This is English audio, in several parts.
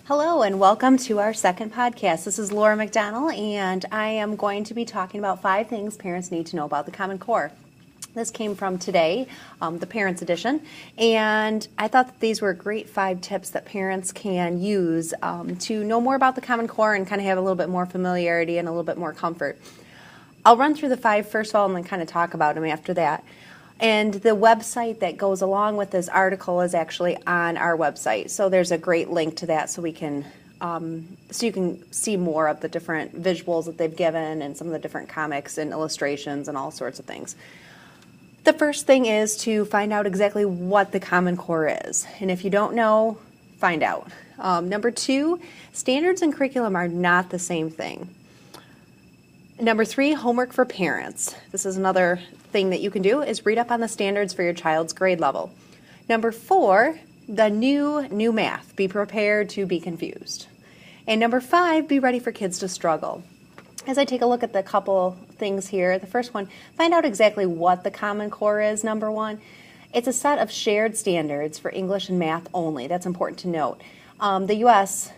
Hello and welcome to our second podcast. This is Laura McDonnell and I am going to be talking about 5 things parents need to know about the Common Core. This came from today, the Parents Edition, and I thought that these were great 5 tips that parents can use to know more about the Common Core and kind of have a little bit more familiarity and a little bit more comfort. I'll run through the 5 first of all and then kind of talk about them after that. And the website that goes along with this article is actually on our website. So there's a great link to that so we can so you can see more of the different visuals that they've given and some of the different comics and illustrations and all sorts of things. The first thing is to find out exactly what the Common Core is. And if you don't know, find out. Number 2, standards and curriculum are not the same thing. Number 3, homework for parents. This is another thing that you can do is read up on the standards for your child's grade level. Number 4, the new math. Be prepared to be confused. And number 5, be ready for kids to struggle. As I take a look at the couple things here, the first one, find out exactly what the Common Core is, number 1. It's a set of shared standards for English and math only. That's important to note. The U.S.,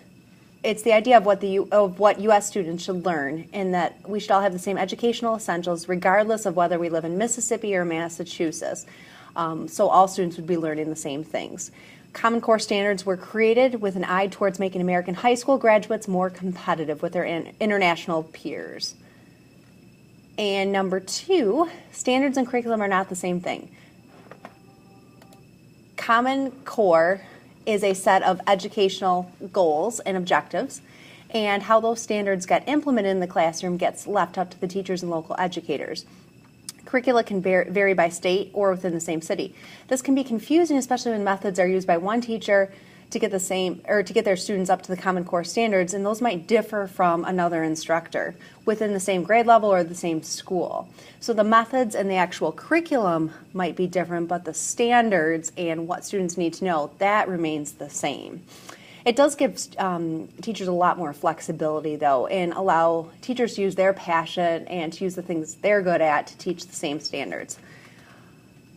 it's the idea of what U.S. students should learn, and that we should all have the same educational essentials regardless of whether we live in Mississippi or Massachusetts. So all students would be learning the same things. Common Core standards were created with an eye towards making American high school graduates more competitive with their international peers. And number 2, standards and curriculum are not the same thing. Common Core is a set of educational goals and objectives, and how those standards get implemented in the classroom gets left up to the teachers and local educators. Curricula can vary by state or within the same city. This can be confusing, especially when methods are used by one teacher to get their students up to the Common Core standards, and those might differ from another instructor within the same grade level or the same school. So the methods and the actual curriculum might be different, but the standards and what students need to know, that remains the same. It does give teachers a lot more flexibility, though, and allow teachers to use their passion and to use the things they're good at to teach the same standards.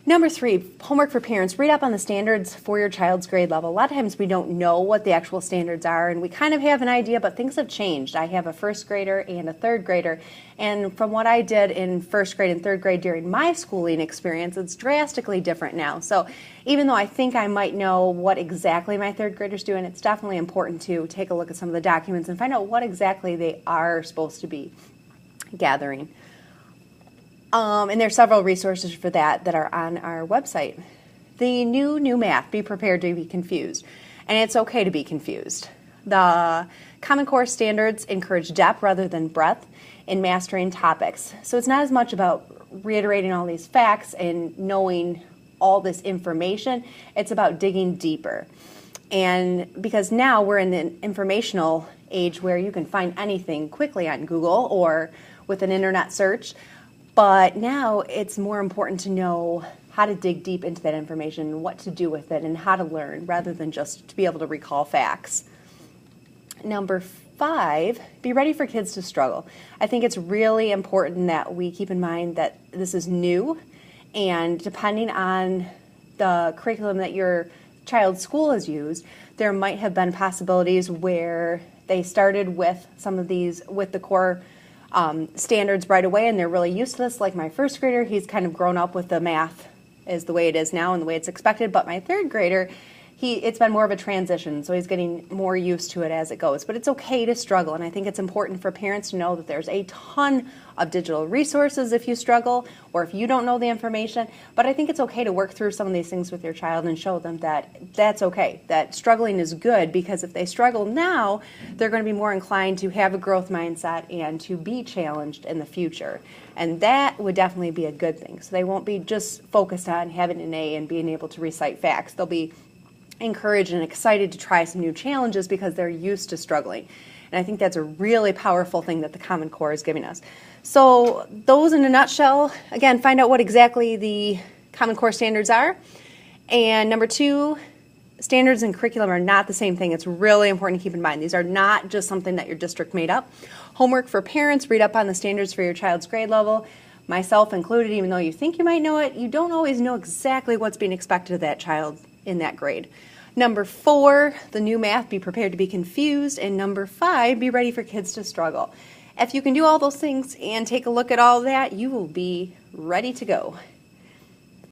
Number 3, homework for parents. Read up on the standards for your child's grade level. A lot of times we don't know what the actual standards are, and we kind of have an idea, but things have changed. I have a first grader and a third grader, and from what I did in first grade and third grade during my schooling experience, it's drastically different now. So even though I think I might know what exactly my third grader's doing, it's definitely important to take a look at some of the documents and find out what exactly they are supposed to be gathering. And there are several resources for that are on our website. The new math, be prepared to be confused. And it's okay to be confused. The Common Core standards encourage depth rather than breadth in mastering topics. So it's not as much about reiterating all these facts and knowing all this information. It's about digging deeper. And because now we're in the informational age where you can find anything quickly on Google or with an internet search, but now it's more important to know how to dig deep into that information, what to do with it, and how to learn rather than just to be able to recall facts. Number 5, be ready for kids to struggle. I think it's really important that we keep in mind that this is new, and depending on the curriculum that your child's school has used, there might have been possibilities where they started with some of these, with the core standards right away, and they're really used to this. Like my first grader, he's kind of grown up with the math is the way it is now and the way it's expected, but my third grader, it's been more of a transition, so he's getting more used to it as it goes. But it's okay to struggle, and I think it's important for parents to know that there's a ton of digital resources if you struggle or if you don't know the information. But I think it's okay to work through some of these things with your child and show them that that's okay, that struggling is good, because if they struggle now, they're going to be more inclined to have a growth mindset and to be challenged in the future. And that would definitely be a good thing. So they won't be just focused on having an A and being able to recite facts. They'll be encouraged and excited to try some new challenges because they're used to struggling. And I think that's a really powerful thing that the Common Core is giving us. So those in a nutshell, again, find out what exactly the Common Core standards are. And number 2, standards and curriculum are not the same thing. It's really important to keep in mind. These are not just something that your district made up. Homework for parents, read up on the standards for your child's grade level. Myself included, even though you think you might know it, you don't always know exactly what's being expected of that child in that grade. Number 4, the new math, be prepared to be confused. And number 5, be ready for kids to struggle. If you can do all those things and take a look at all that, you will be ready to go.